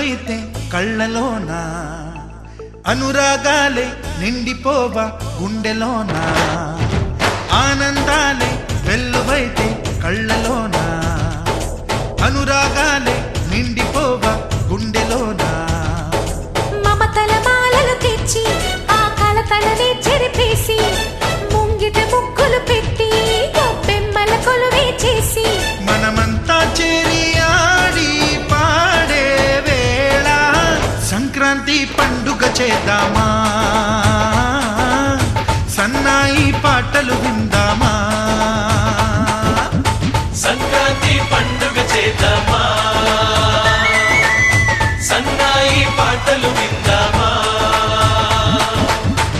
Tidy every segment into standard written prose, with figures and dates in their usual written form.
వెల్లువైతే కళ్ళలోన అనురాగాలే నిండిపోవా గుండెలోన ఆనందాలే వెల్లువైతే కళ్ళలోన అనురాగాలే నిండిపోవా గుండెలోన మమతల మాలలు తెచ్చి ఆ కలతలనే చెరిపేసి ముంగిట ముగ్గులు పెట్టి గొప్పెమ్మల కొలువే చేసి మనమంతా చేరి ఆడి పాడే వేళ సంక్రాంతి పండుగ చేద్దామా సన్నాయి పాటలు విందామా సంక్రాంతి పండుగ చేద్దామా సన్నాయి పాటలు విందామా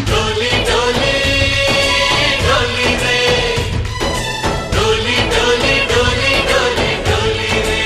డోలి డోలి డోలి రే డోలి డోలి డోలి డోలి డోలి రే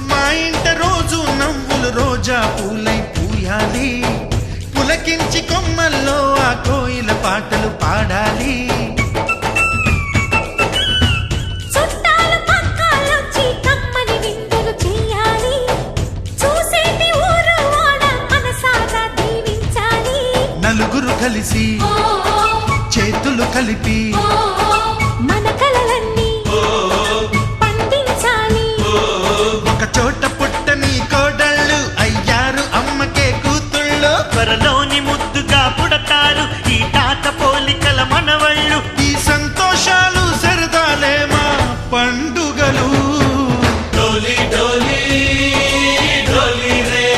మా ఇంట రోజు నవ్వులు రోజా పూలై పూయాలి పులకించి కొమ్మల్లో ఆ కోయిల పాటలు పాడాలి చుట్టాలు పక్కాలొచ్చి కమ్మని విందులు చెయ్యాలి చూసేటి ఊరు వాడ మనసారా దీవించాలి నలుగురు కలిసి చేతులు కలిపి మన కలలన్నీ పండించాలి ఒక చోట పుట్టని కోడళ్ళు అయ్యారు అమ్మకే కూతుళ్ళు త్వరలోని ముద్దుగా పుడతారు ఈ తాత పోలికల మనవళ్ళు ఈ సంతోషాలు సరదాలే మా పండుగలు డోలి డోలి డోలి రే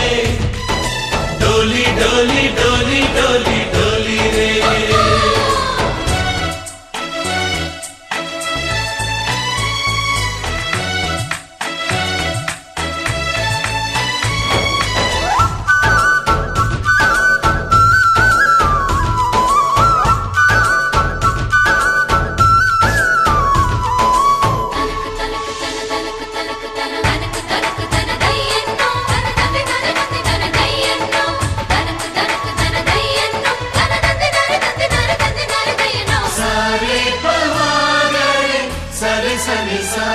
డోలి డోలి డోలి డోలి డోలి రే సరి సరి సా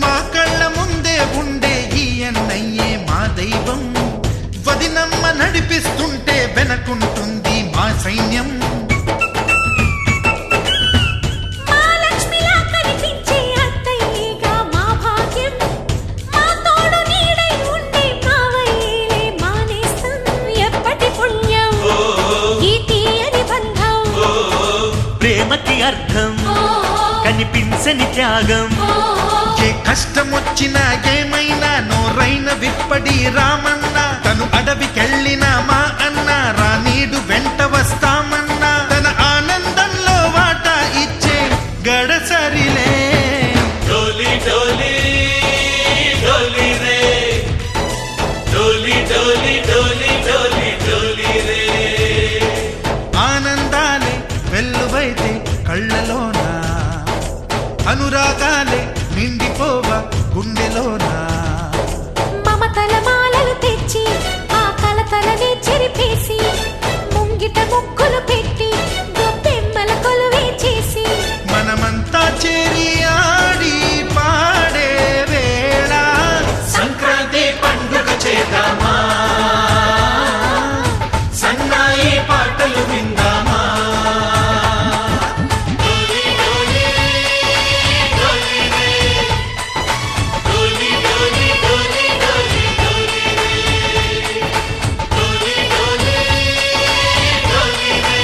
మా కళ్ళ ముందే ఉండే ఈ అన్నయ్యే మా దైవం వదినమ్మ నడిపిస్తుంటే వెనకుంటుంది మా సైన్యం మా లక్ష్మిలా కనిపించే అత్తయ్యేగా మా భాగ్యం మా తోడు నీడై ఉండే కావయ్యేలే మానేస్తాం ఎప్పటి పుణ్యం ఈ తీయని బంధం ప్రేమకి అర్థం కనిపించని త్యాగం ఏ కష్టం వచ్చినా ఏమైనా నోరైన విప్పడి రామన్న తను అడవికెళ్ళిన మా అన్న రానీడు వెంట వస్తామన్నా తన ఆనందంలో వాటా ఇచ్చే గడసరిలే డోలి డోలి డోలి రే డోలి డోలి డోలి డోలి డోలి రే ఆనందాలే వెల్లువైతే కళ్ళలోన అనురాగాలే నిండిపోవా గుండెలోన మమతల మాలలు తెచ్చి ఆ కలతలనే చెరిపేసి ముంగిట ముగ్గులు పెట్టి గొప్పెమ్మల కొలువే చేసి మనమంతా చేరి ఆడి పాడే వేళ సంక్రాంతి పండుగ చేద్దామా సన్నాయి పాటలు విందామా డోలి డోలి డోలి రే డోలి డోలి డోలి డోలి డోలి రే డోలి డోలి డోలి రే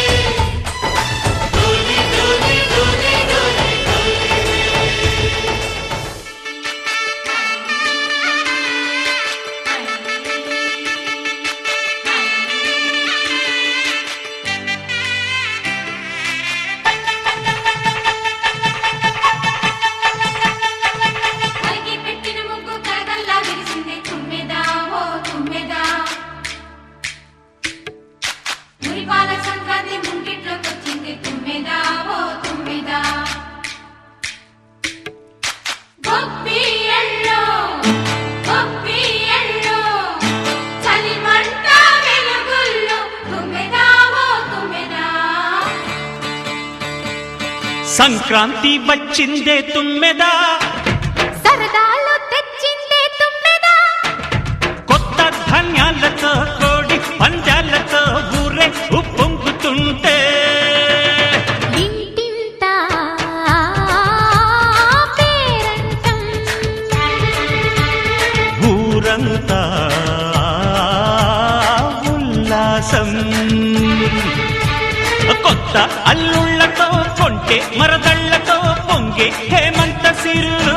సంక్రాంతి వచ్చిందే తుమ్మెదా, సరదాలు తెచ్చిందే తుమ్మెదా, కొత్త ధాన్యాలతో కోడి పందాలతో ఊరే ఉప్పొంగుతుంటే ఇంటింటా పేరంటం, ఊరంతా ఉల్లాసం. కొత్త అల్లుళ్ళతో కొంటే మరదళ్లతో పొంగే హేమంత సిరులు.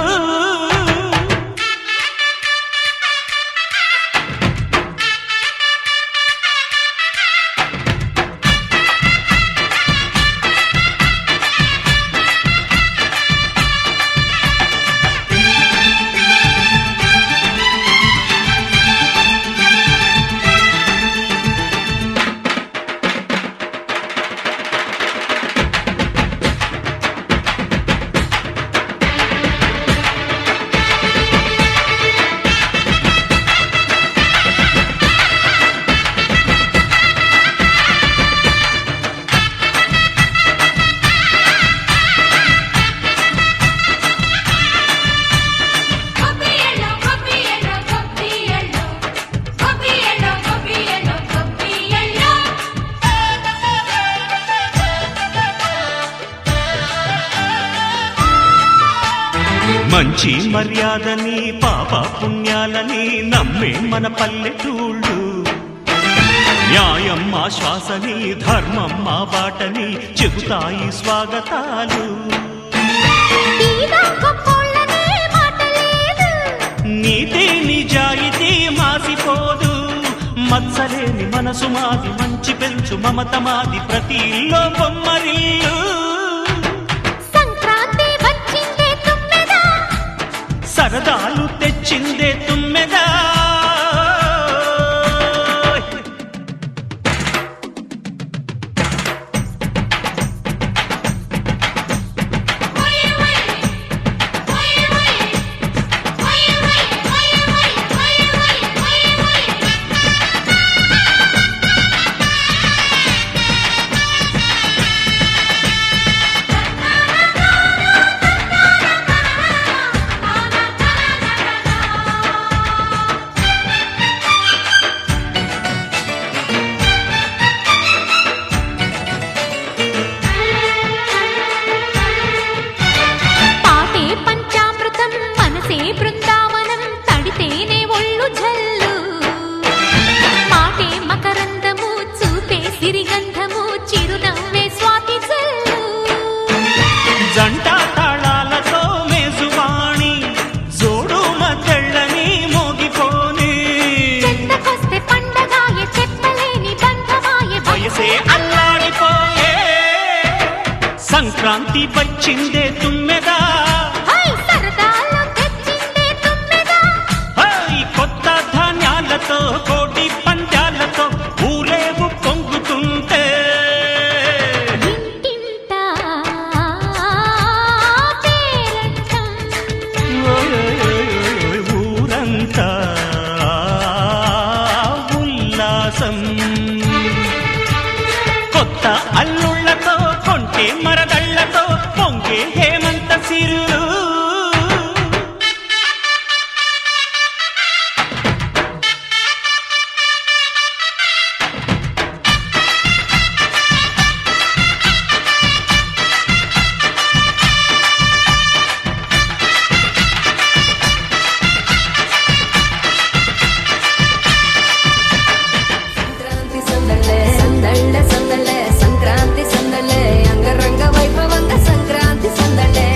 గొబ్బియలో గొబ్బియలో గొబ్బియలో గొబ్బియలో గొబ్బియలో గొబ్బియలో, మంచి మర్యాదని పాప పుణ్యాలని నమ్మే మన పల్లెటూళ్ళు, న్యాయం మా శ్వాసని ధర్మం మా బాటని చెబుతాయి స్వాగతాలు. తీరా గొప్పోళ్ళనే మాట లేదు, నీతి నిజాయితీ మాసిపోదు, మత్సలేని మనసు మాది, మంచి పెంచు మమత మాది, ప్రతి ఇల్లో బొమ్మరిల్లు. సంక్రాంతి వచ్చిందే తుమ్మెదా, సరదాలు తెచ్చిందే తుమ్మెదా. పాటే పంచామృతం మనసే బృందావనం, తడితేనే ఒళ్ళు జల్లు, మాటే మకరందము చూపే సిరిగంధము, చిరునవ్వే స్వాతి జల్లు. జంట తాళాలతో మేజువాణి, జోడు మద్దళ్ళని మోగిపోని, చెంతకొస్తే పండగాయ చెప్పలేని బంధమాయ, వయసే అల్లాడిపోయే. సంక్రాంతి వచ్చిందే తుమ్మెదా, హై సరదాలు తెచ్చిందే తుమ్మెదా, హై కొత్త ధాన్యాలతో కోటి పందాలతో ఊరేగు పొంగుతుంటే ఇంటింటా పేరంటం, ఊరంతా ఉల్లాసం. కొత్త అల్లుళ్ళతో కొంటే మరదళ్లతో పొంగే హేమంత సిరులు. సంక్రాంతి సందళ్ళే సందళ్ళే సందళ్ళే సంక్రాంతి సందళ్ళే అంగరంగ వైభవంగా సంక్రాంతి సందళ్ళే.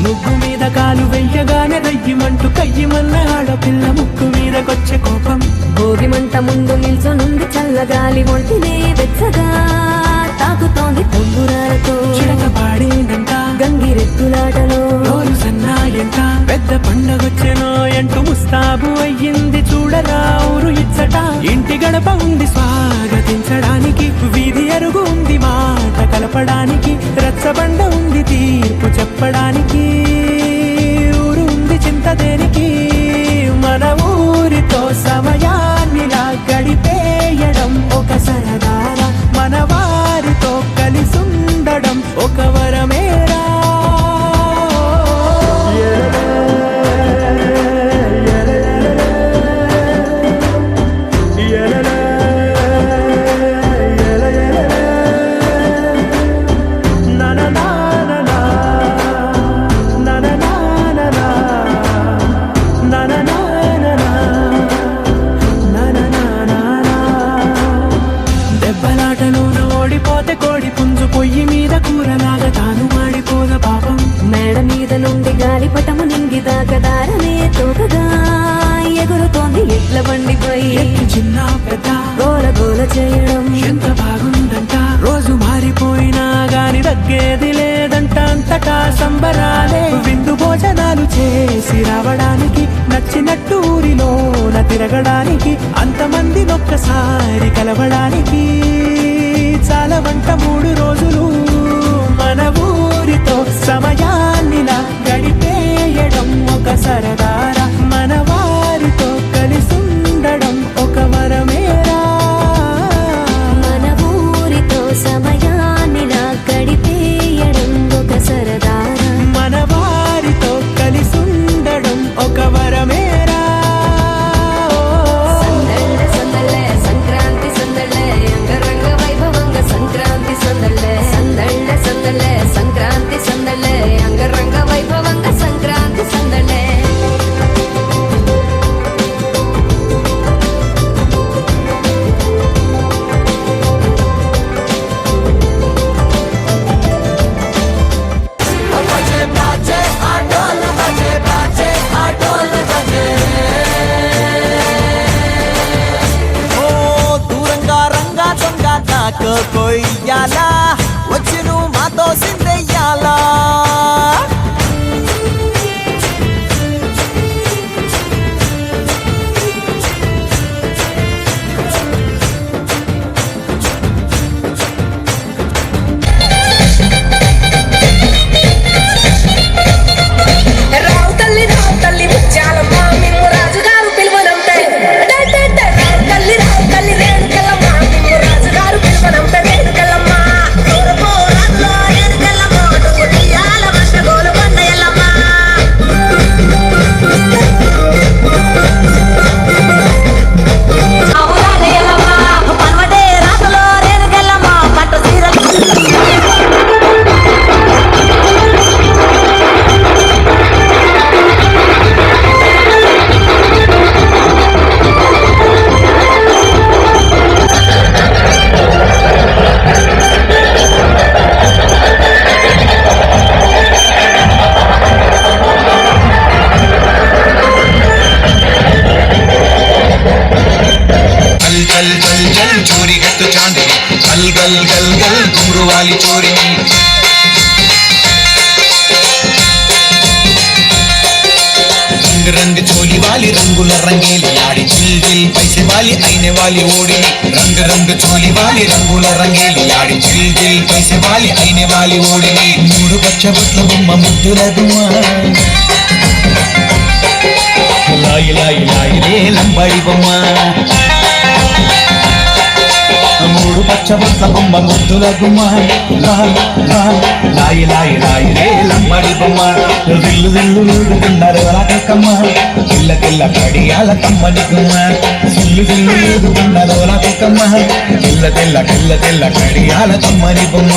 ముగ్గు మీద కాలు వెయ్యగానే దయ్యమంటూ కయ్యమన్న ఆడపిల్ల ముక్కు మీదకొచ్చే కోపం. భోగి మంట ముందు నిల్చొనుంది చల్లగాలి, ఒంటినే వెచ్చగా తాకుతోంది తంబురాలతో, చిడక పాడేదంట గంగిరెద్దులాటలో రోజు సన్నాయంట, పెద్ద పండగొచ్చెనో అంటూ ముస్తాబు అయ్యింది చూడరా ఊరు ఇచ్చట. ఇంటి గడప ఉంది స్వాగతించడానికి, వీధి అరుగు ఉంది మాట కలపడానికి, రచ్చబండ ఉంది తీర్పు చెప్పడానికి, ఊరు ఉంది చింతదే బండిపై ఎత్తు చిన్న పెద్ద గోల గోల చేయడం ఎంత బాగుందంట. రోజు మారిపోయినా గాని తగ్గేది లేదంట. అంతటా సంబరాలే విందు భోజనాలు చేసి రావడానికి, నచ్చినట్టు ఊరిలోన తిరగడానికి, అంతమంది ఒక్కసారి కలవడానికి చాలా వంట 3 రోజులు మన ఊరితో సమయాన్నిలా గడిపేయడం ఒక సరదారా. మన వారితో కలిసుండడం ఒక వరమేరా. మన ఊరితో సమయాన్నిలా గడిపేయడం ఒక సరదారా. మన వారితో కలిసుండడం ఒక వరమేరా. సందళ్ళ సందళ్ళే సంక్రాంతి సందళ్ళే అంగరంగ వైభవంగా సంక్రాంతి సందళ్ళే. సందళ్ళ సందళ్ళే సంక్రాంతి సందళ్ళే అంగరంగ వైభవంగా సంక్రాంతి సందళ్ళే. ఓ దూరంగా రంగా దొంగ నాకు కొయ్యాలా, వచ్చి నువ్వు మాతో సిందెయ్యాలా. రావు తల్లి ముత్యాలమ్మ మిమ్ము రాజుగారు పిలువనంటే రావు తల్లి రేణుకెళ్ళమ్మ మిమ్ము రాజుగారు పిలువనంటే రేణుకెళ్ళమ్మ కోరుకో రాజులో రేణుకెళ్ళమ్మ నువ్వు తీయాల వర్ష గోలు కొండయల్లమ్మ. పర్వటే రాజులో రేణుకెళ్ళమ్మ పట్టు చీర चल चल चल चल चोरी गत्त चांदनी, गल गल गल गल घुंघरू वाली चोरी. रंग रंग चोली वाली रंगुला रंगेली आड़ी, चिल चिल पैसे वाली आईने वाली ओड़ी. रंग रंग चोली वाली रंगुला रंगेली आड़ी, चिल चिल पैसे वाली आईने वाली ओड़ी. 3 పచ్చ బొట్ల బొమ్మ ముద్దుల గుమ్మ, లాయి లాయి లాయి రే లంబడి బొమ్మ. 3 పచ్చ బొట్ల బొమ్మ ముద్దుల గుమ్మ, లాయి లాయి లాయి రే లంబడి బొమ్మ. దిల్లు దిల్లు ఊడుతున్నారు కక్కమ్మ, కిల్ల కిల్ల కడియాల కమ్మడి గుమ్మ. దిల్లు దిల్లు ఊడుతున్నారు కక్కమ్మ, కిల్ల కిల్ల కిల్ల కిల్ల కడియాల కమ్మడి బొమ్మ.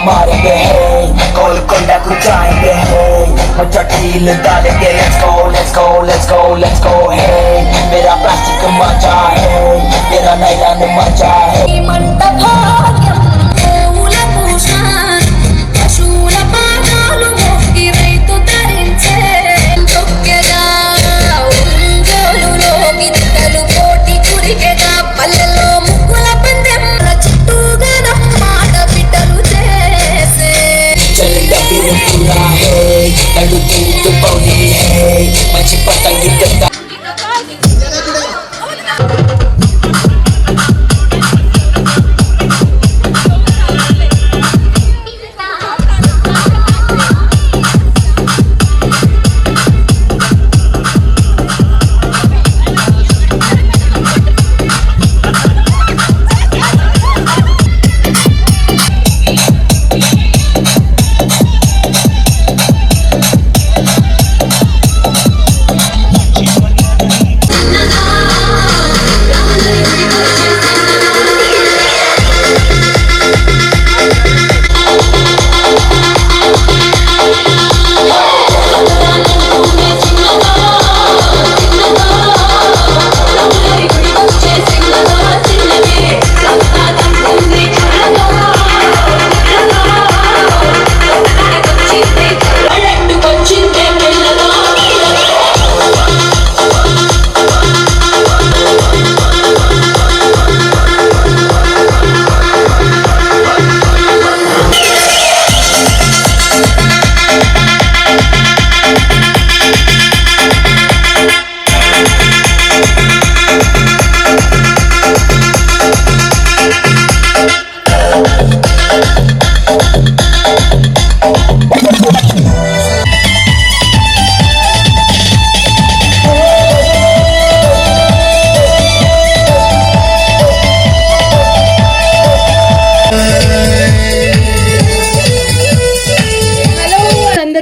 मारेंगे गोलकोंडा को जाएंगे मचटील डालेंगे let's go let's go let's go let's go मेरा प्लास्टिक मचा है मेरा नैलान मचा है మంచి పతంగి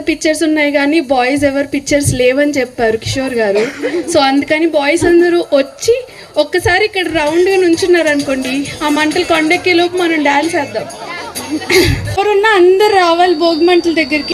పిక్చర్స్ ఉన్నాయి కానీ బాయ్స్ ఎవరు పిక్చర్స్ లేవని చెప్పారు కిషోర్ గారు. సో అందుకని బాయ్స్ అందరూ వచ్చి ఒక్కసారి ఇక్కడ రౌండ్గా నుంచున్నారు అనుకోండి, ఆ మంటలు కొండెక్కే లోపు మనం డాన్స్ వేద్దాం. ఎవరున్నా అందరు రావాలి భోగి మంటల దగ్గరికి.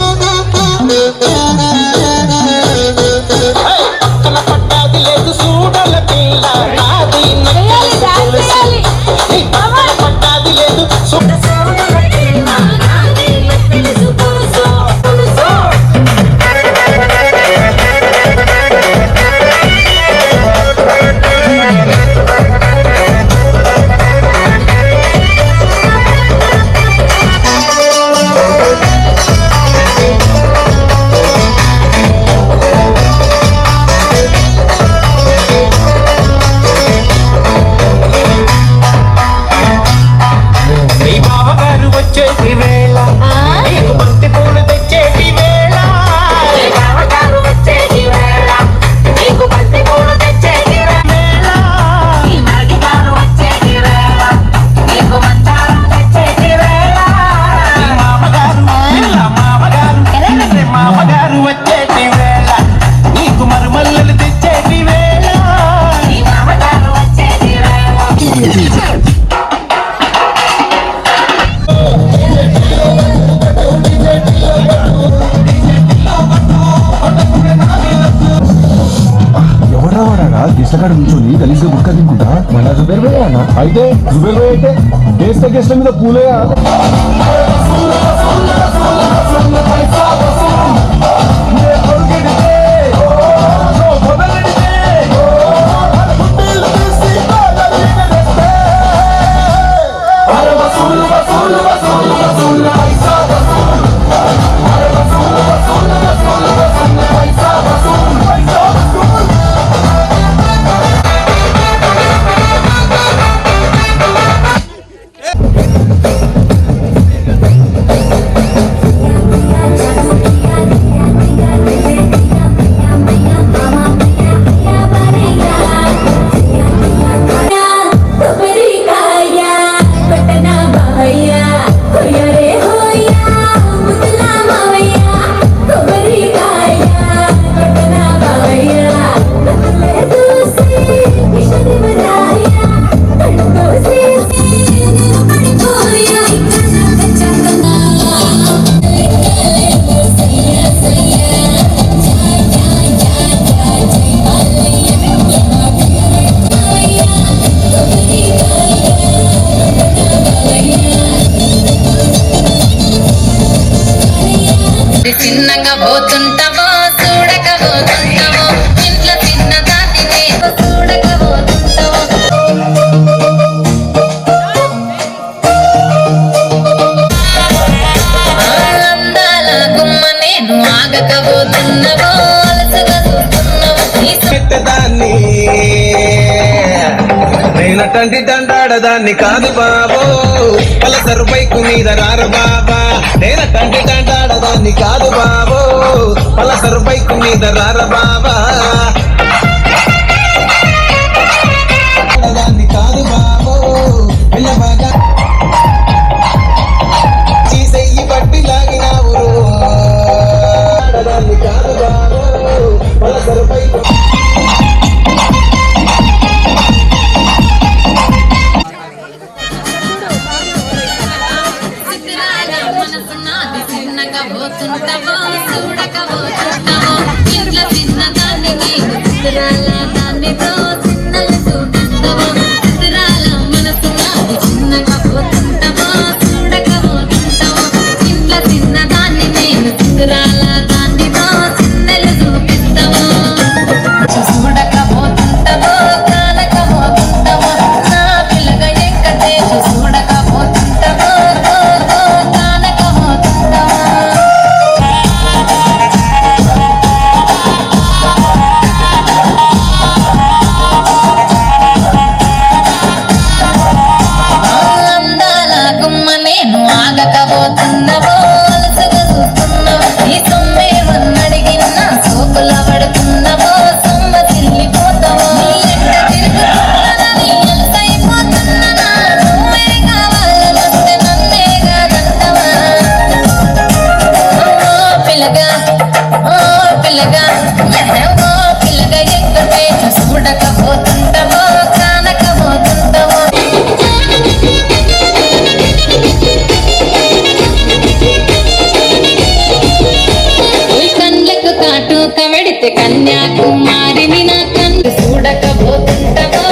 కాడ కూర్చొని గలీజ్గా గుట్కా తినుకుంటా మన జుబేర్ భయ్య అన్న అయితే జుబేర్ భయ్య అయితే గెస్ట్ల మీద పూలే చిన్నగా పోతుంటావో చూడక పోతుంటావో ఇంట్లో చిన్న దాటినే చూడక పోతుంటావో అందాల గుమ్మ నేను ఆగకపోతున్నావో అలసగా చూస్తున్నావో దాన్ని నేనటంటి దండాడదాన్ని కాదు బాబో పలసరు బైకు మీద రారు బాబా నేనటంటి దండాడదాన్ని కాదు బాబో పలసరు బైకు మీద రారు బాబా దాన్ని కాదు బాబో పిల్లబాగా చీసెయ్యి పట్టి లాగినావు దాన్ని కాదు బాబో పలసరు బైకు పోతుంటావో చూడక పోతుంటావో ఇంట్లో చిన్నదాన్ని చిత్రాల దానితో చిన్నలు చూపిస్తావో చిత్రాల మనసు నాది చిన్నగా పోతుంటావో చూడక పోతుంటావో ఇంట్లో చిన్నదాన్ని నేను చిత్రాల దానితో చిన్నలు చూపిస్తావో చూడక పోతుంటావో కానక పోతుంటావో నా పిల్లగా ఎక్కడే చూడక పోతుంటావో కానక పోతుంటావో ఆగకపోతున్నావో అలసగా చూస్తున్నావో ఈ సొమ్మేమన్నడిగిన సోకుల పడుతున్నావో సొమ్మ తిరిగిపోతావో అలసైపోతున్నా నువ్వే కావాలనొస్తే నన్నే కాదంటావా పిల్లగా ఓ పిల్లగా ఓ పిల్లగా ఎక్కడే చూడకపోతుంటావో కానకపోతుంటావో కాటు కవడితే కన్యాకుమారిని నా కన్ను చూడకపోతుంటావో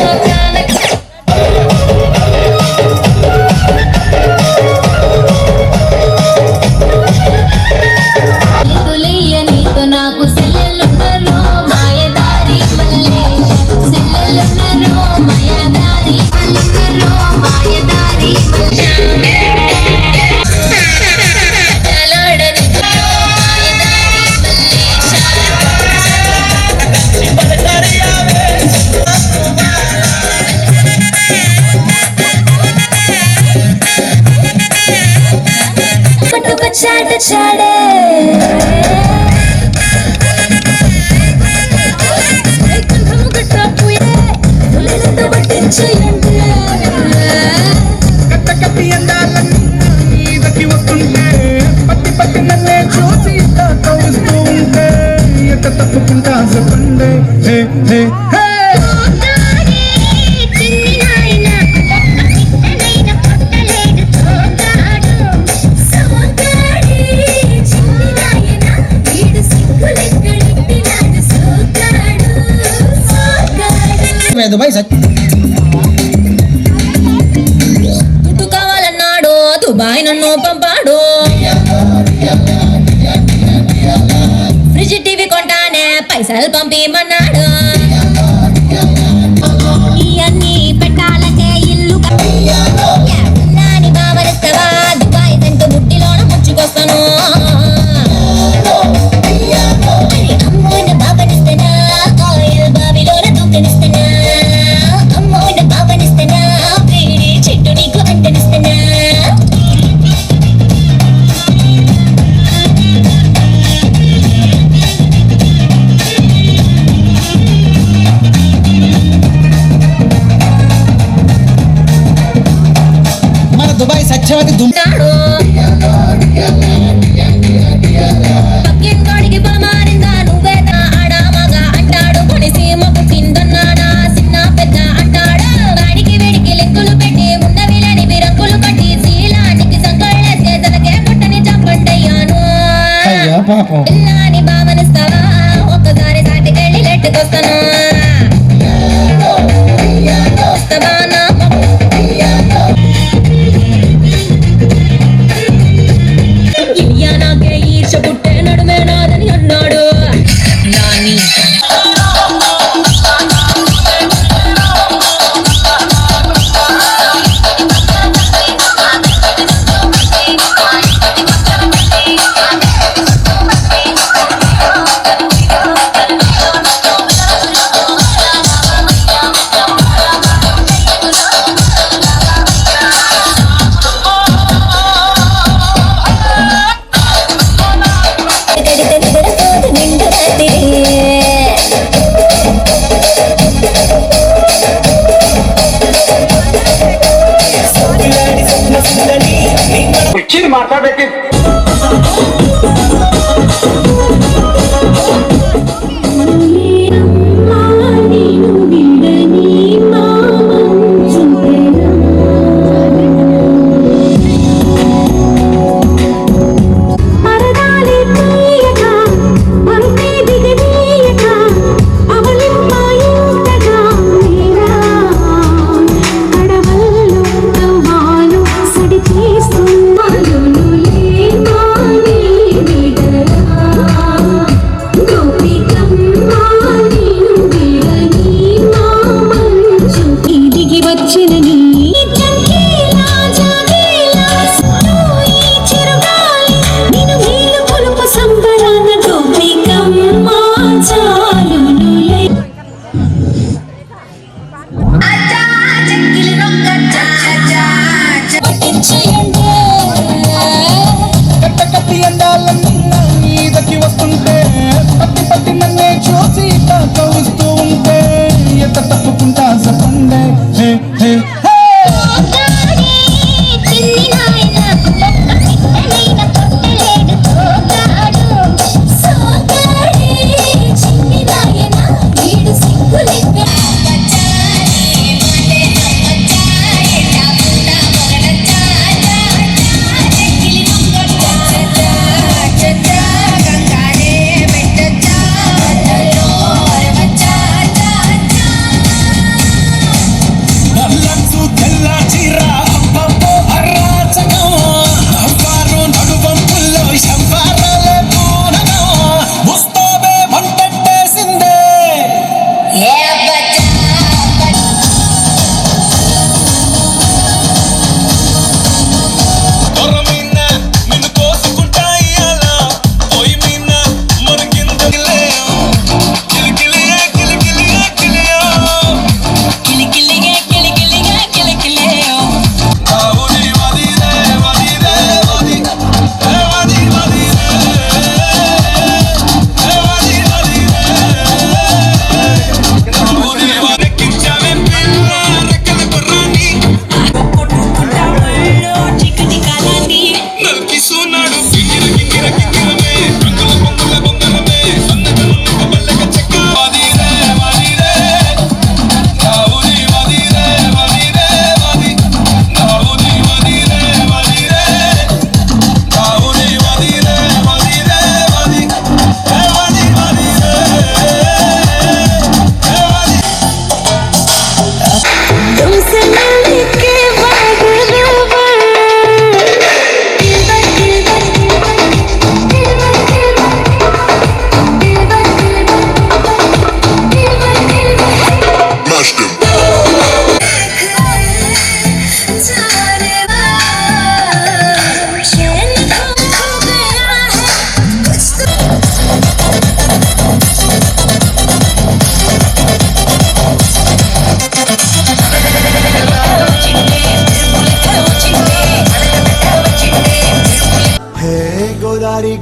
నీతో నాకు సెల్లెలున్నరో మాయదారి మల్లె సెల్లెలున్నరో మాయదారి మల్లెలున్నరో మాయదారి మల్లె చాట చాడే కత్తి అందాలన్నీ వస్తుంటే పట్టి పట్టి నన్నే చూసి కౌస్తూ ఉంటే ఎక్క తప్పుకుంటా చెప్పండి హే హే హే పోదామే దుబాయ్ దుడ్డు కావాలన్నాడు దుబాయ్ నన్ను పంపాడు ఫ్రిడ్జ్ టీవీ కొంటానే పైసలు పంపిమన్నాడు ఇవన్నీ పెట్టాలంటే ఇల్లు నాని బావరిస్తావా దుబాయ్ సెంటు బుట్టిలోన ముచ్చుకొస్తాను అమ్మోని బావనిస్తానా ఆయిల్ బావిలోన దూకనిస్తానా అమ్మోని బావనిస్తానా వేడి చెట్టు నీకు అంటనిస్తానా మన దుబాయ్ సత్యవతి ఉంటాడు పక్కింటోడికి పొలమారిందా నువ్వేదా ఆడా మగ అంటాడు కొనిసి మగు కిందన్నాడా చిన్న పెద్ద అంటాడు వాడికి వీడికి లెక్కలు పెట్టి ఉన్నవి లేనివి రంగులు కట్టి శీలానికి సంకళ్ళేస్తే తనకే పుట్టని చంపంటయ్యాను పాపం పిల్లాని బావనిస్తావా ఒక్కసారి సాటికెళ్ళి లెట్టుకొస్తాను వస్తావా నా ఇలియా నాకే ఈర్ష పుట్టే నడుమే నాదని అన్నాడు నాని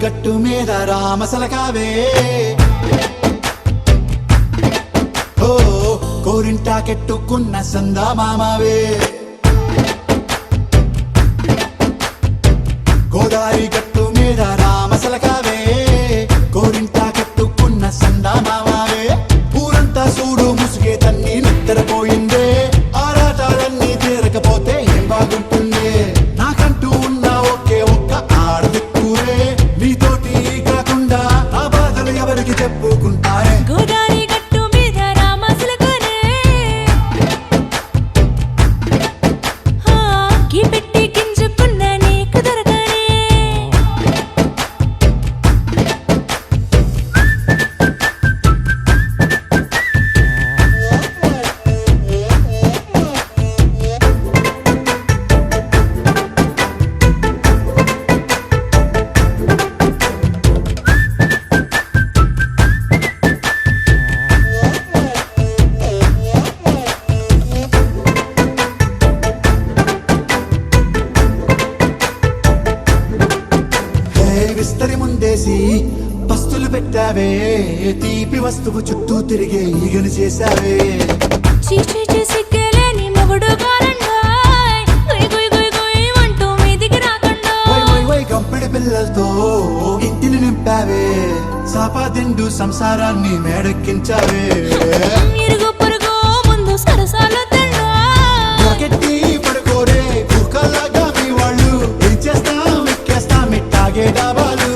గట్టు మీద రామసలకావే ఓ కోరింటాకెట్టుకున్న సందా మామావే గోదారి గట్టు మీద రామసలకావే కోరింటాకెట్టుకున్న సందా మామావే ఊరంతా చూడు ముసుగే తన్ని నిద్రపోయిందే ఆరాటాలన్నీ తీరకపోతే ఏం బాగుంటుందే నాకంటూ ఉన్న ఒకే ఒక్క ఆడదిక్కురే నీతోటి కాకుండా నా బాధలు ఎవరికి చెప్పుకుంటారే గోదారి గట్టు మీద రామసలకానే కీ పెట్టి గింజుకున్న నీకు దొరకనే విస్తరి ముందేసి పస్తులు పెట్టావే తీపి వస్తువు చుట్టూ తిరిగే ఈగలు చేశావే చీచీ సిగ్గలేని మొగుడు కారండాయ్ గుయ్ గుయ్ గుయ్ గుయ్ అంటూ మీదికి రాకుండా వై గంపెడి పిల్లలతో ఇంటిని నింపావే సాపాదిండు సంసారాన్ని మేడెక్కించావే ఇరుగు పొరుగు ముందు సరసాలు తిండా గట్టి పడుకోరే కుక్కలాగా మీ వాళ్ళు ఏం చేస్తాం ఎక్కేస్తాం ఇట్టాగే డాబాలు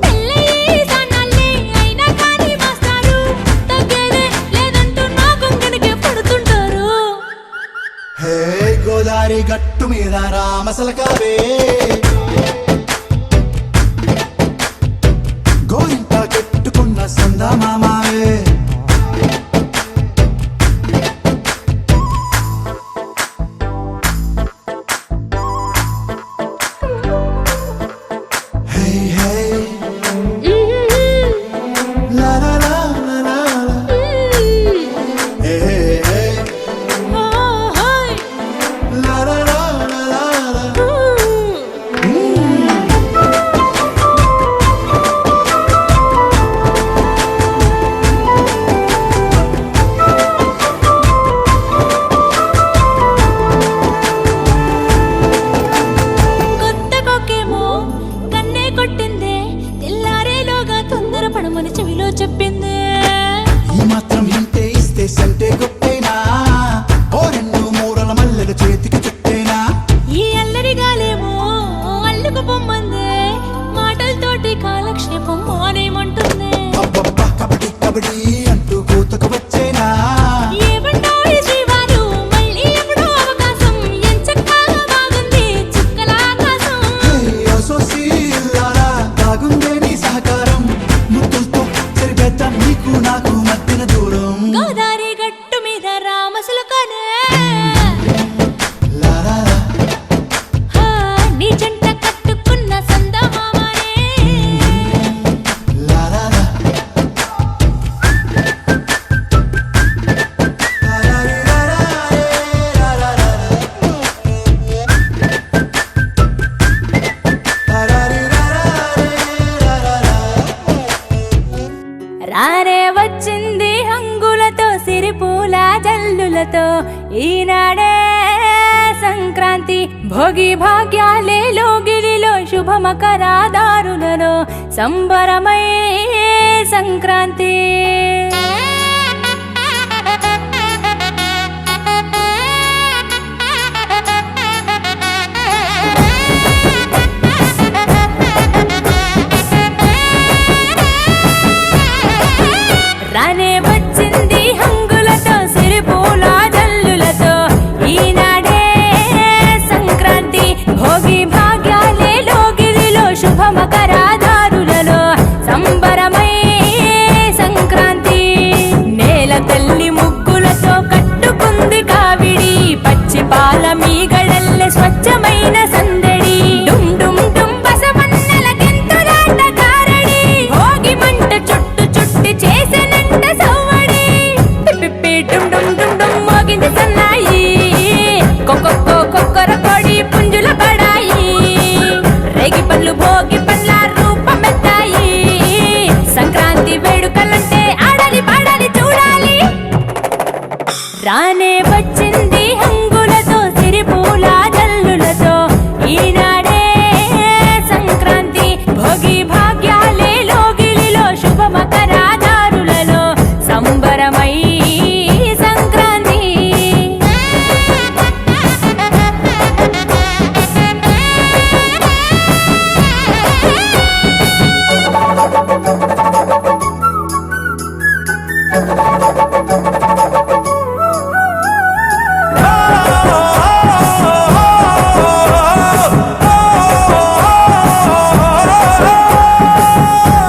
పెళ్ళయి సన్నాల్ని అయినా కానీ మాస్తారు తగ్గేదే లేదంటూ నా కొంగనికి పడుతుంటారు హే గోదారి గట్టు మీద రామసలకావే గోరింట కట్టుకున్న సందా మామావే హే హే లా లా లా లా లా లా. హే హే హే ఓహోయ్ లా లా లా లా లా లా. కొత్త కొక్కేమో కన్నే కొట్టిందే తెల్లారేలోగా తొందరపడమని చెవిలో చెప్పిందే ఈ మాత్రం హింటే ఇస్తే సంటే గొప్పేనా ఓ రెండు మూరల మల్లెల చేతికి చుట్టేనా ఈ అల్లరి గాలేమో అల్లుకు పొమ్మందే మాటలతోటి కాలక్షేపం మానేమంటుంది అబ్బబ్బా కబడ్డీ కబడ్డీ అంటూ కూతకు వచ్చేనా ఏమంటావు శ్రీవారు మళ్ళీ ఎప్పుడో అవకాశం ఎంచక్కా బాగుంది చుక్కల ఆకాశం అసోసి ఇల్లారా బాగుందే నీ సహకారం ముద్దులతో సరిపెద్దాం నీకు నాకు మధ్యన దూరం గోదారి గట్టు మీద రామసలకానే లా లా లా. నీ జంట కట్టుకున్న సందమామనే లా లా లా. లా లా రీ లా లా రే లా లా లా లా. లా లా రీ లా లా రే లా లా లా. రానే వచ్చింది హంగులతో సిరిపూల జల్లులతో ఈనాడే సంక్రాంతి భోగి భాగ్యాలే లోగిలిలో శుభమకరాదారులలో సంబరమై సంక్రాంతి రానే వచ్చింది హంగులతో సిరిపూల జల్లులతో ఈనాడే సంక్రాంతి భోగి భాగ్యాలే లోగిలిలో శుభమకరాదారులలో సంబరమై సంక్రాంతి నేల తల్లి ముగ్గులతో కట్టుకుంది కావిడి పచ్చి పాల మీగడల్లె స్వచ్ఛమైన సందడి డుమ్ డుమ్ డుమ్ బసవన్నెల గింతులాట కారడి భోగి మంట చుట్టు చుట్టి చేసెనంట సౌ రానే వచ్చింది హంగులతో సిరిపూల జల్లులతో ఈనాడే సంక్రాంతి భోగి భాగ్యాలే లోగిలిలో శుభ మకరాదారులలో సంబరమై సంక్రాంతి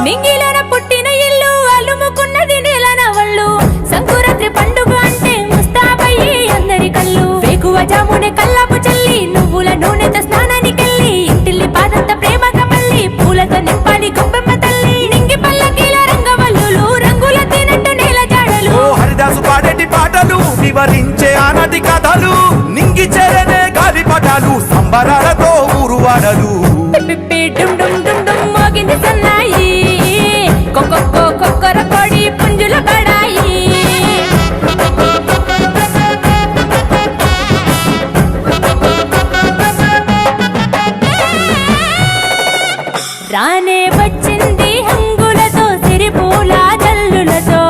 మింగిలన పుట్టిన ఇల్లు అలుముకున్నది నీలనవళ్ళు సంకురాత్రి పండుగ అంటే ముస్తాబయ్యి అందరి కళ్ళు వేకువ జామునే కల్లాపు చల్లి నువ్వుల నూనెతో స్నానానికెళ్ళి ఇంటిల్లి పాదంత ప్రేమగా మళ్ళీ పూలతో నింపాలి గొప్పమ్మ తల్లి నింగి పల్లకీల రంగవల్లులు రంగుల తినట్టు నేల జాడలు ఓ హరిదాసు పాడేటి పాటలు వివరించే ఆనాటి కథలు నింగి చెరనే గాలి పటాలు సంబరాలతో ఊరు వాడలు పిప్పి డుమ్ డుమ్ డుమ్ డుమ్ మోగింది సన్నాయి కొక్కొక్కో కొక్కర కొడి పుంజుల బడాయి రానే వచ్చింది హంగులతో సిరిపూల జల్లులతో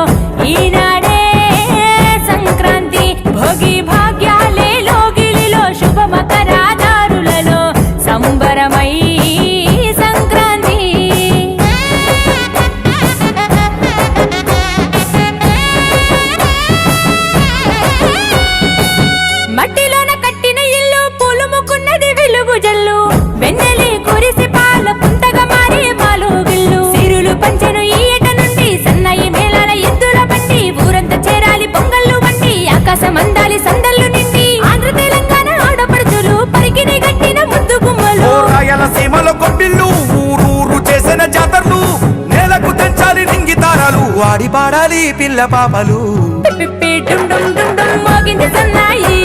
ఈనాడే సంక్రాంతి భోగి భాగ్యాలే లోగిలిలో శుభ మకరాదారులలో సంబరమై సంక్రాంతి మట్టిలోన కట్టిన ఇల్లు పూలుముకున్నది వెలుగు జల్లు వెన్నెలి కురిసి పాల పుంతగా మారి మాలుగిల్లు సిరులు పంచెను ఈ ఏట నుండి సన్నాయి మేళాల ఎద్దుల బండి ఊరంతా చేరాలి పొంగళ్ళు వండి ఆకాశం అందాలి సందళ్ళు నిండి ఆంధ్ర తెలంగాణ ఆడపడుచులు పరికిని గట్టిన ముద్దు గుమ్మలు ఓ రాయలసీమలో గొబ్బిళ్ళు ఊరూరు చేసిన జాతరలు నేలకు తెంచాలి నింగి తారాలు ఆడి పాడాలి పిల్ల పాపలు పిప్పి డుమ్ డుమ్ డుమ్ డుమ్ మోగింది సన్నాయి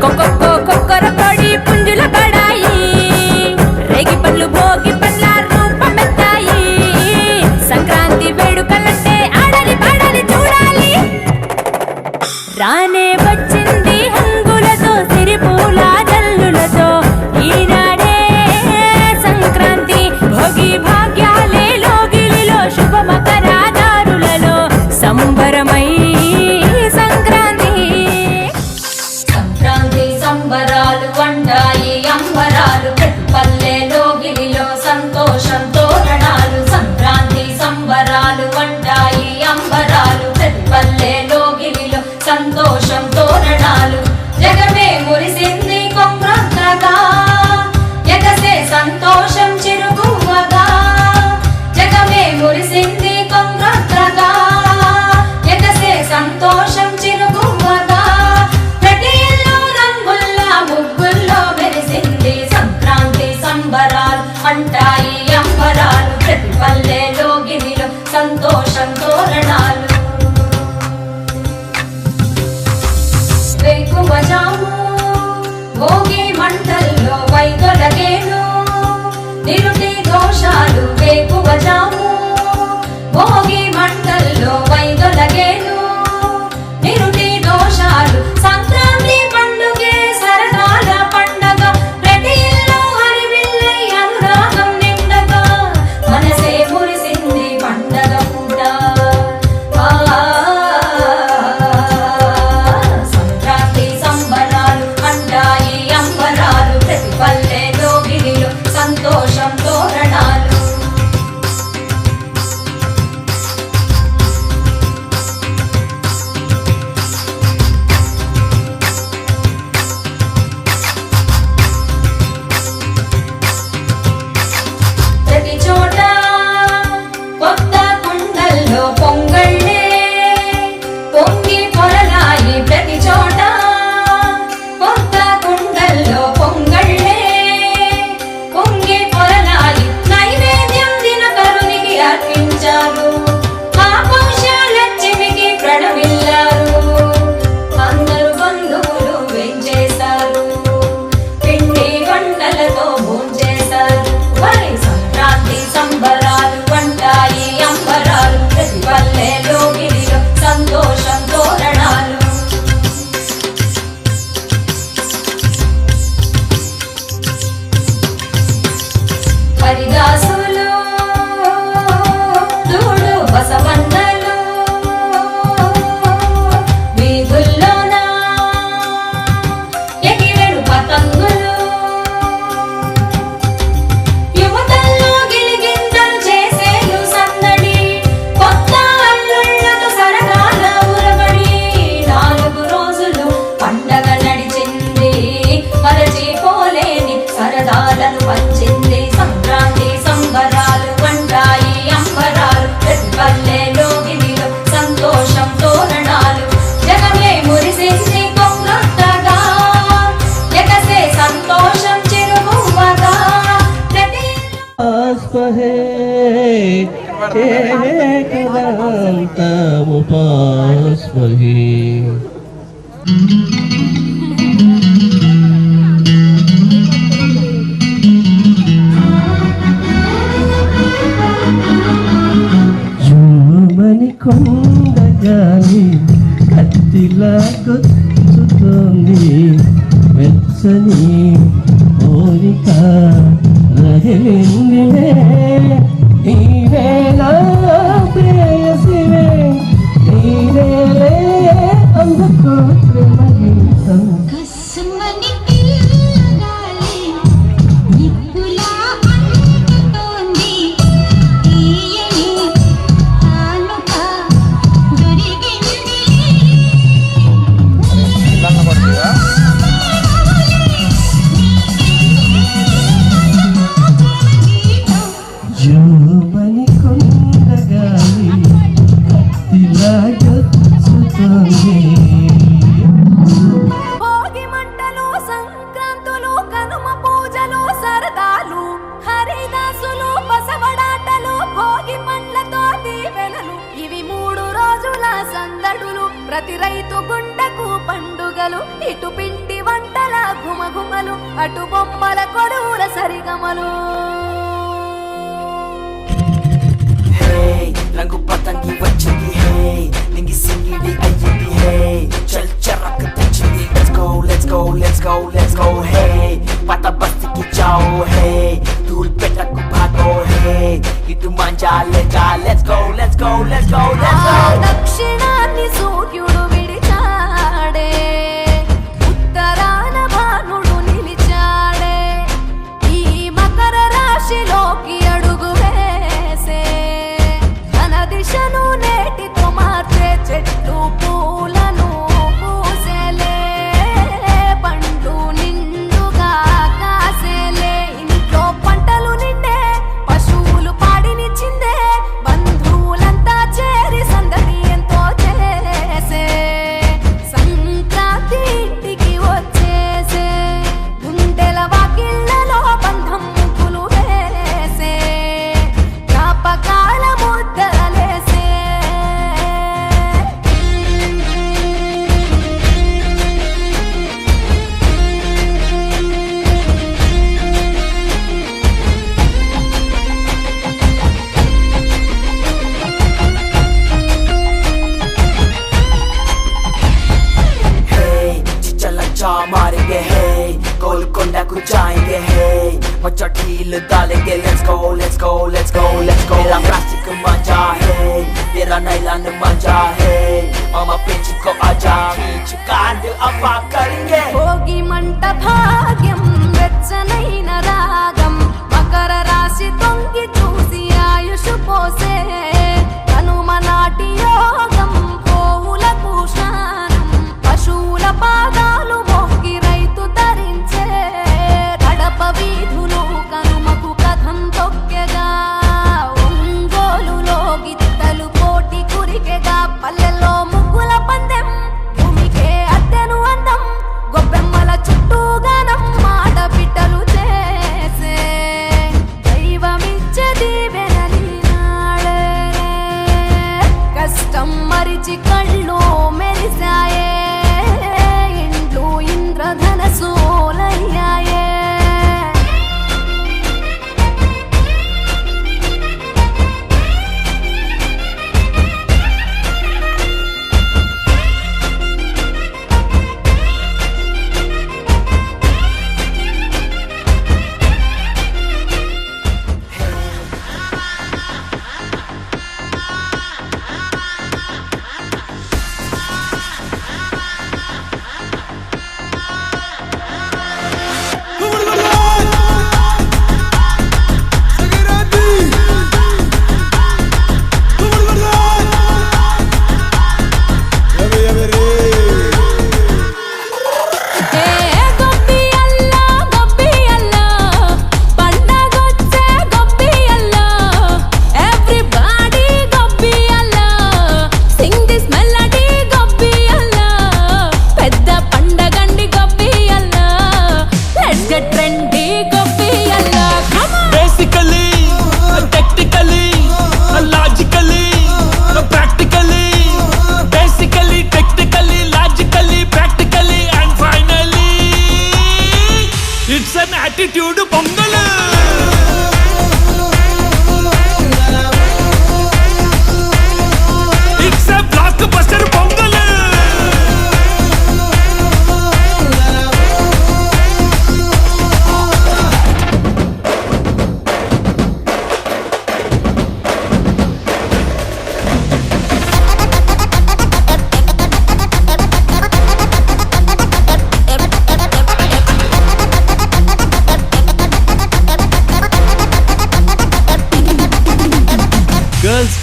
కొక్కొక్కో కొక్కర కొడి పుంజుల బడాయి రేగి పళ్ళు భోగి పండ్ల రూపమెత్తాయి సంక్రాంతి వేడుకలంటే ఆడాలి పాడాలి చూడాలి రానే వచ్చింది హంగులతో సిరిపూల జల్లులతో ఈనాడే సంక్రాంతి భోగి భాగ్యాలే లోగిలిలో శుభ మకరాదారులలో సంబరమై సంక్రాంతి సంక్రాంతి సంబరాలు వండాయి అంబరాలు పల్లె లోగిలిలో సంతోషం తోరణాలు సంక్రాంతి సంబరాలు వండాయి అంబరాలు పల్లె లోగిలిలో సంతోషం తోరణాలు జగమే మురిసింది కొంగ్రొత్తగా ఎగసే సంతోషం చిరుగువ్వగా జగమే మురిసింది కొంగ్రొత్తగా ఎగసే సంతోషం చిరుగువ్వగా ప్రతి ఇల్లు రంగుల్లా ముగ్గుల్లో మెరిసింది సంక్రాంతి సంబరాలు అంటాయి అంబరాలు ప్రతి పల్లె లోగిలిలో సంతోషం తోరణాలు వేకువజాము భోగి మంటల్లో వైదొలగేను నిరుటి దోషాలు వేకువజాము భోగి మంటల్లో వైదొలగేను నిరుటి దోషాలు సంక్రాంతి పండుగే సరదాల పండగ ప్రతి ఇల్లు హరివిల్లై అనురాగం నిండగా మనసే మురిసింది పండగ పూట సంక్రాంతి సంబరాలు అంటాయి అంబరాలు ప్రతి పల్లె లోగిలిలో సంతోషం తోరణాలు ప్రతి చోట కొత్త కుండల్లో పొంగళ్ళే పొంగి పొరలాయి ప్రతి చోట కొత్త కుండల్లో పొంగళ్ళే పొంగి పొరలాయి నైవేద్యం దినకరునికి అర్పించారు ఆ పౌష్యాలక్ష్మికి ప్రణమిల్లారు అందరు బంధువులు వెంచేశారు పిండి వంటలతో భోంచేశారు మరి సంక్రాంతి సంబరాలు వంటాయి అంబరాలు ప్రతి పల్లె లోగిలిలో సంతోషం తోరణాలు कदान्तमुपास्महे జూమని కొండగాలి కత్తిలా గొచ్చుతోంది వెచ్చని కోరిక రగిలిందిలే ఈ వేళ ప్రేయసివే నీవేలే అందుకో ప్రేమ గీతం కస్మని పిల్లగాలి నిప్పులా అంటుతోంది తీయని కానుక దొరికింది జూమని కొండగాలి కత్తిలా గొచ్చుతోంది భోగి మంటలు సంక్రాంతులు కనుమ పూజలు సరదాలు హరిదాసులు బసవడాటలు భోగి మంటలతో దీవెనలు ఇవి 3 రోజుల సందడులు ప్రతి రైతు గుండెకు పండుగలు ఇటు పిండి వంటల గుమగుమలు అటు బొమ్మల కొడువుల సరిగమలు Hey, రంగు పతంగి వచ్చింది hey, నింగి సింగిడి అయ్యింది hey, చల్ చరక్ తెచ్చింది let's go let's go let's go let's go hey, పాత బస్తీకి జాओ hey, ధూల్ పెట్టకు భాగో hey, ఇటు మంజాలేగా let's go let's go let's go let's go దక్షిణాన్ని సూర్యుడు విడిచాడే ఉత్తరాన భానుడు నిలిచాడే ఈ మకర రాశిలోకి అడుగు వేసే తన దిశను నేటితో మార్చే చెట్లు పూలను పూసేలే పండ్లు నిండుగా కాసేలే ఇంట్లో పంటలు నిండే పశువులు పాడినిచ్చిందే బంధువులంతా చేరి సందడి ఎంతో చేసే సంక్రాంతి ఇంటికి వచ్చేసే గుండెల వాకిళ్ళలో బంధం ముగ్గులు వేసే జ్ఞాపకాల ముద్దలేసే hey, चिचलचा मारेंगे hey, गोलकोंडा को जाएंगे hey, मचा ढील डालेंगे let's go let's go let's go let's go मेरा प्लास्टिक मजा है तेरा नाइलॉन मजा है मामा पिंच को आजा खींच कांड अपा करेंगे భోగి మంట భాగ్యం వెచ్చనైన రాగం మకర రాశి తొంగి చూసి ఆయుష్ పోసే కనుమ నాటి యోగం పోవులకు స్నానం పశువుల పాదాలు మొక్కి రైతు తరించే కడప వీధులు కనుమకు కథం తొక్కెగా ఒంగోలులో గిత్తలు పోటీ కురికెగా పల్లెల్లో ముగ్గుల పందెం భూమికే అద్దెను అందం గొబ్బెమ్మల చుట్టూ గానం ఆడబిడ్డలు చేసే దైవమిచ్చే దీవెనలి నాడే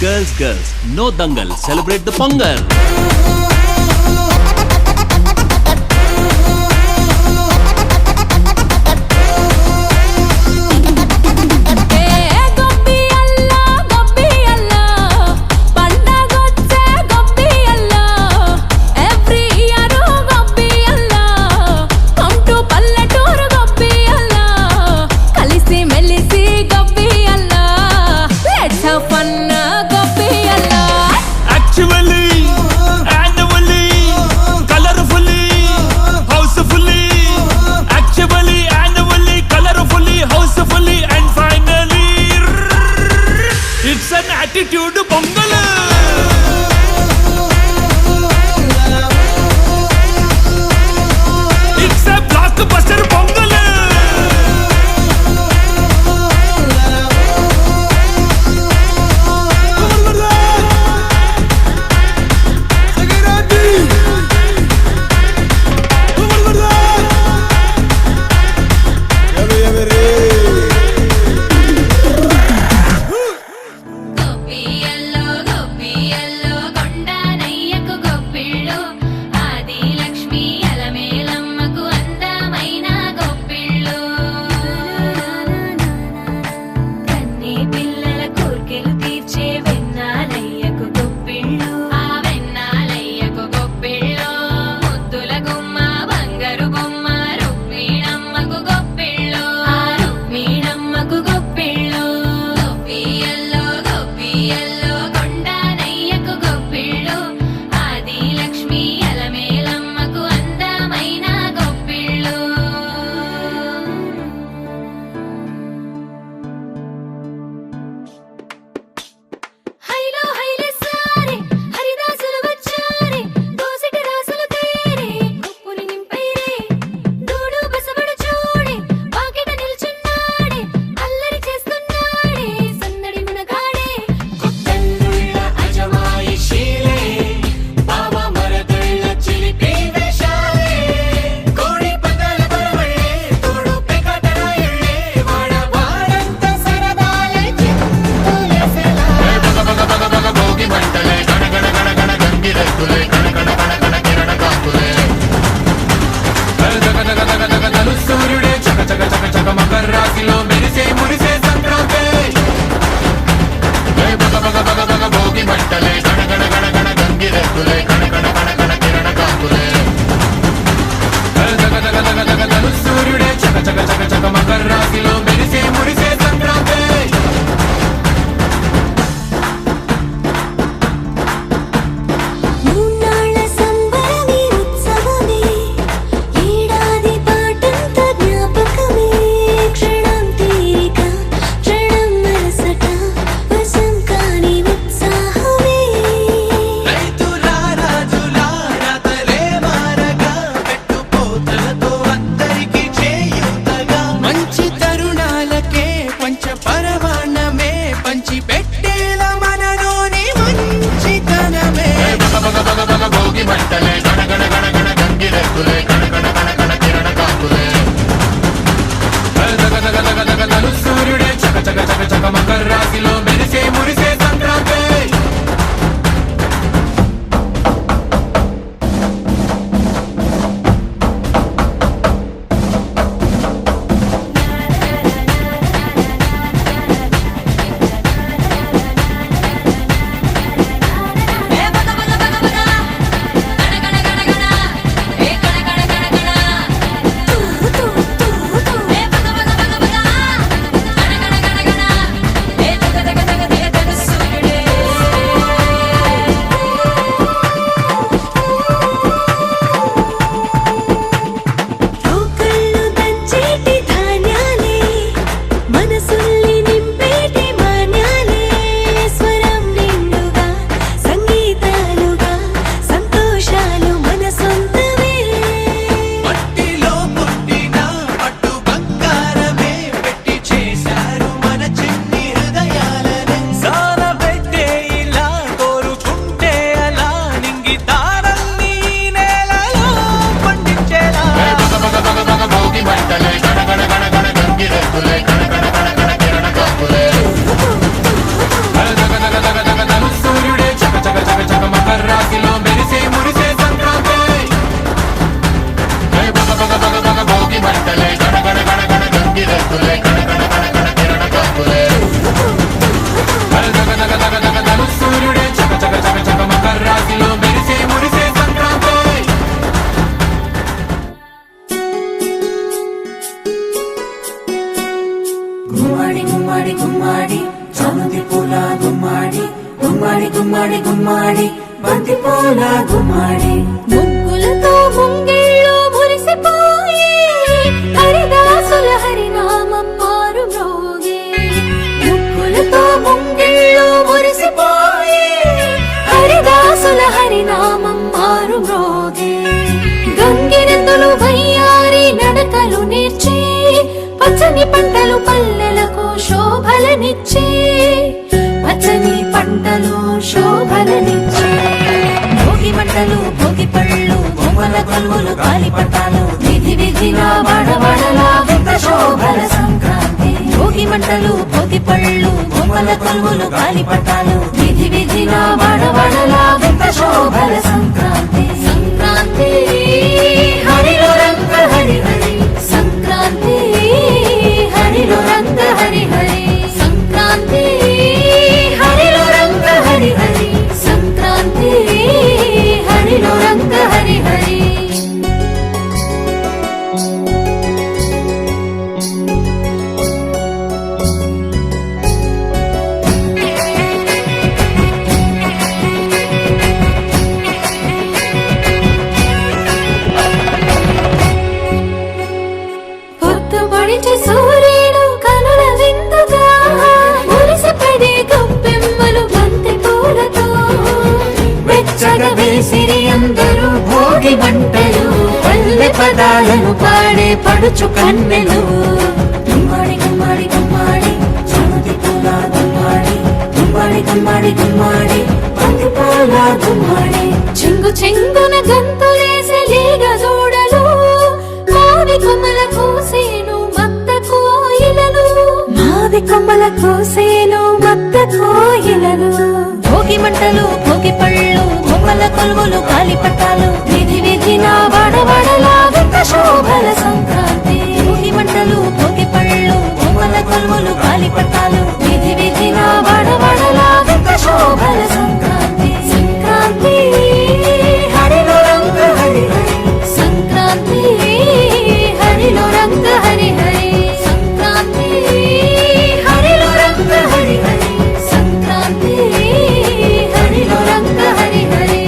Girls, girls, no dangal. Celebrate the Pongal. Actually, గుమ్మాడి గుమ్మాడి బంతి పూల గుమ్మాడి ముగ్గులతో ముంగిళ్ళు మురిసిపోయే హరిదాసుల హరినామం మారు మ్రోగే ముగ్గులతో ముంగిళ్ళు మురిసిపోయే హరిదాసుల హరినామం మారు మ్రోగే గంగిరెద్దులు వయ్యారి నడకలు నేర్చి పచ్చని పంటలు పల్లెలకు శోభలనిచ్చే పచ్చని పంటలు శోభలనిచ్చే భోగి మంటలు భోగి పళ్ళు బొమ్మల కొలువులు గాలిపటాలు విధి విధిన వడవడలా వింత శోభల సంక్రాంతి భోగి మంటలు భోగి పళ్ళు బొమ్మల కొలువులు గాలిపటాలు విధి విధిన వడవడలా వింత శోభల సంక్రాంతి సంక్రాంతి హరిలో రంగ హరి హరి సంక్రాంతి హరిలో రంగ హరి హరి సంక్రాంతి హరిలో రంగ హరి హరి సంక్రాంతి హరిలో రంగ హరి హరి పొద్దుపడిచి సూర్యుడు కనుల విందుగా మురిసిపడే గొప్పెమ్మలు బంతి పూలతో వెచ్చగా వేసిరి అందరూ భోగి మంటలు పల్లె పదాలను పాడే పడుచు కన్నెలు గుమ్మాడి గుమ్మాడి గుమ్మాడి చామంతి పూల గుమ్మాడి గుమ్మాడి గుమ్మాడి గుమ్మాడి బంతి పూల గుమ్మాడి చెంగు చెంగున గంతులేసే లేగ జోడలు మావి కొమ్మల కోసేను మత్త కోయిలలు మావి కొమ్మల కోసేను మత్త కోయిలలు భోగి మంటలు భోగి పళ్ళు బొమ్మల కొలువులు గాలిపటాలు విధి విధిన వడవడలా వింత శోభల సంక్రాంతి భోగి మంటలు భోగి పళ్ళు బొమ్మల కొలువులు గాలిపటాలు విధి విధిన వడవడలా వింత శోభల సంక్రాంతి సంక్రాంతి హరిలో రంగ హరి హరి సంక్రాంతి హరిలో రంగ హరి హరి సంక్రాంతి హరిలో రంగ హరి హరి సంక్రాంతి హరిలో రంగ హరి హరి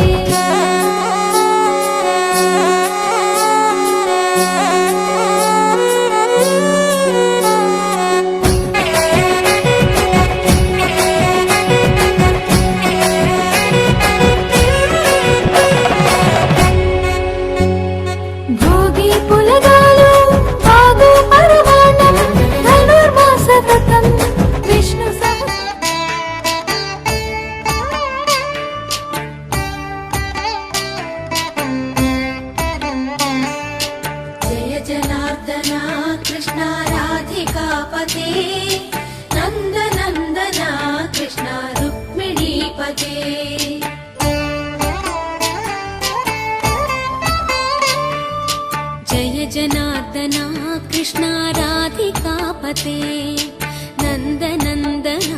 భోగి పులగాలు బాగు పరమాణం ధనుర్మాస వ్రతం విష్ణు జయ జనార్దన కృష్ణ రాధికాపతే నందనందన కృష్ణ రుక్మిణీపతే జయ జనార్దన కృష్ణ రాధికాపతే నందనందన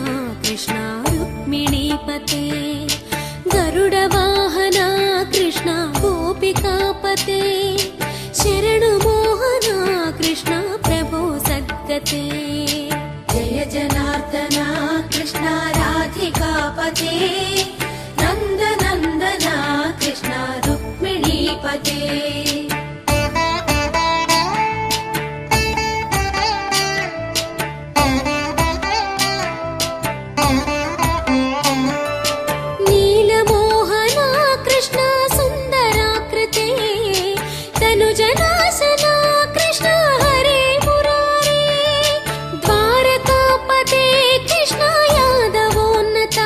కృష్ణ రుక్మిణీపతే గరుడ వాహన కృష్ణ గోపికాపతే శరణు మోహన కృష్ణ ప్రభో సద్గతే జయ జనార్దన కృష్ణ రాధికాపతే నందనందన కృష్ణ రుక్మిణీపతే నీలమోహన కృష్ణ సుందరాకృతే తనుజనాశన కృష్ణ హరే మురారే ద్వారకాపతే కృష్ణ యాదవోన్నత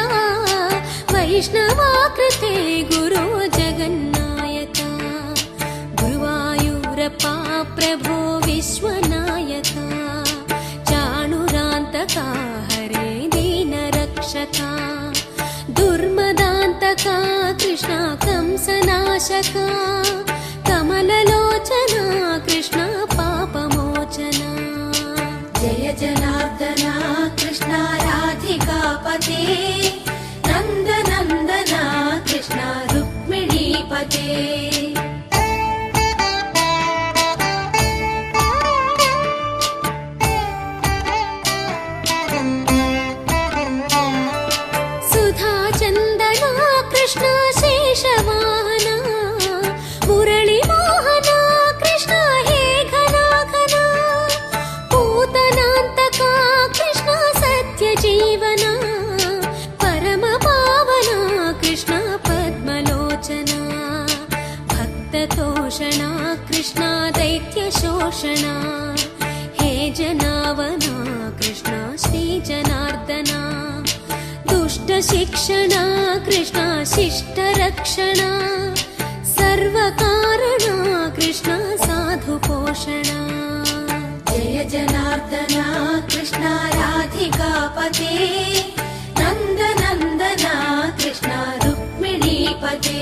వైష్ణవాకృతే గురో జగన్నాయక గురువాయూరప్ప ప్రభో విశ్వనాయక చాణురాంతక హరే దీన రక్షక దుర్మదాంతక కృష్ణ కంసనాశక కమలలోచన కృష్ణ పాపమోచన జయ జనార్దన కృష్ణ రాధికాపతే నందనందన కృష్ణ రుక్మిణీపతే సుధా చందనా పోషణ కృష్ణ దైత్య శోషణ హే జనావన కృష్ణ శ్రీ జనార్దన దుష్ట శిక్షణ కృష్ణ శిష్ట రక్షణ సర్వకారణ కృష్ణ సాధు పోషణ జయ జనార్దన కృష్ణ రాధికాపతే నందనందన కృష్ణ రుక్మిణీపతే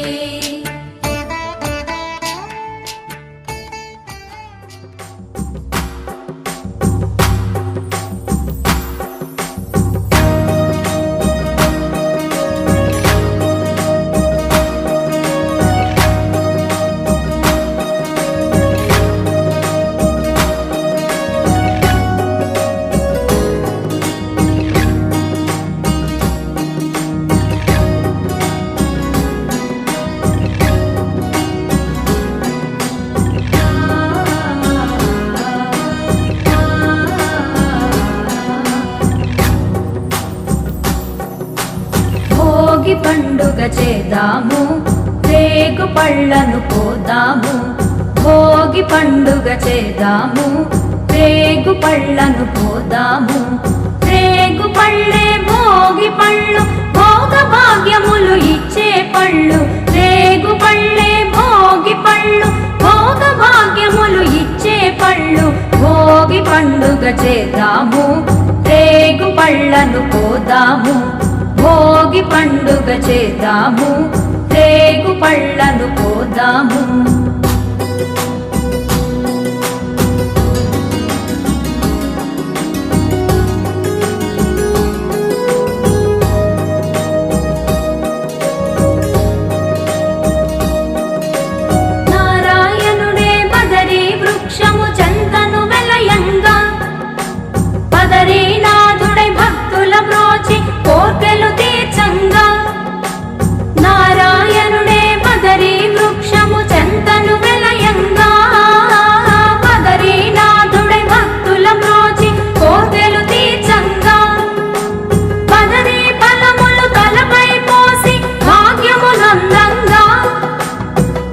పండుగ చేద్దాము రేగు పళ్ళను పోదాము భోగి పండుగ చేద్దాము రేగు పళ్ళను పోదాము రేగు పళ్ళే భోగి పళ్ళు భోగ భాగ్యములు ఇచ్చే పళ్ళు రేగు పళ్ళే భోగి పళ్ళు భోగ భాగ్యములు ఇచ్చే పళ్ళు భోగి పండుగ చేద్దాము రేగు పళ్ళను పోదాము భోగి పండుగ చేద్దాము రేగు పళ్ళను పోదాము నారాయణుడే బదరీ వృక్షము చెంతను వెలయంగా బదరీనాథుడై భక్తుల బ్రోచి కోర్కెలు తీర్చంగా నారాయణుడే బదరీ వృక్షము చెంతను వెలయంగా బదరీనాథుడై భక్తుల బ్రోచి కోర్కెలు తీర్చంగా బదరీ ఫలములు తలపై పోసి భాగ్యమునందంగా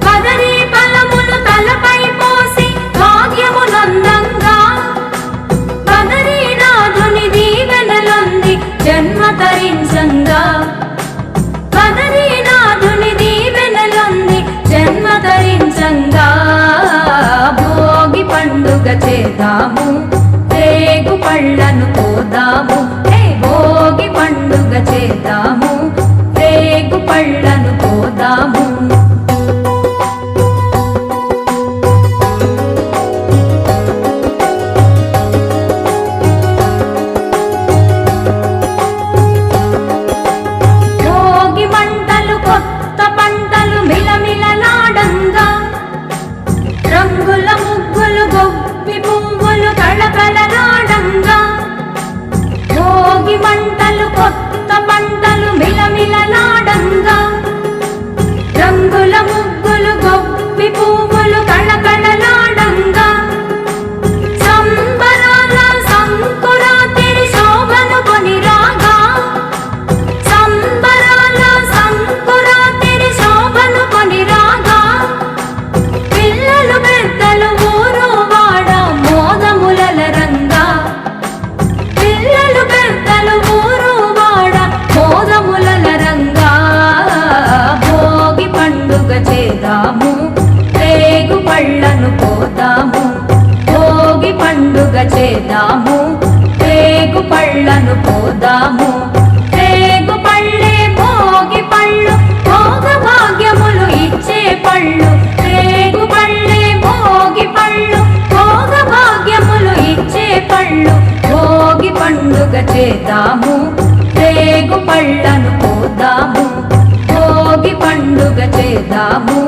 బదరీ ఫలములు తలపై పోసి భాగ్యమునందంగా బదరీనాథుని దీవెనలొంది జన్మ తరించంగా బదరీనాథుని దీవెనలొంది జన్మ తరించంగా భోగి పండుగ చేద్దాము రేగు పళ్ళను పోదాము హే భోగి పండుగ చేద్దాము రేగు పళ్ళను పోదాము రంగుల ముగ్గులు గొప్పి పువ్వులు కళకళలాడంగా భోగి మంటలు కొత్త పంటలు మిలమిలలాడంగా రంగుల ముగ్గులు గొప్పి పువ్వులు కళకళలాడంగా సంబరాల సంకురాతిరి శోభను కొనిరాగా సంబరాల సంకురాతిరి శోభను కొనిరాగా పిల్లలు పెద్దలు ఊరు వాడ మోదములల రంగా పిల్లలు పెద్దలు ఊరు వాడ మోదములల రంగా భోగి పండుగ చేద్దాము రేగు పళ్ళను పోదాము భోగి పండుగ చేద్దాము రేగు పళ్ళను పోదాము రేగు పళ్ళే భోగి పళ్ళు భోగ భాగ్యములు ఇచ్చే పళ్ళు రేగు పళ్ళే భోగి పళ్ళు భోగ భాగ్యములు ఇచ్చే పళ్ళు భోగి పండుగ చేద్దాము రేగు పళ్ళను పోదాము భోగి పండుగ చేద్దాము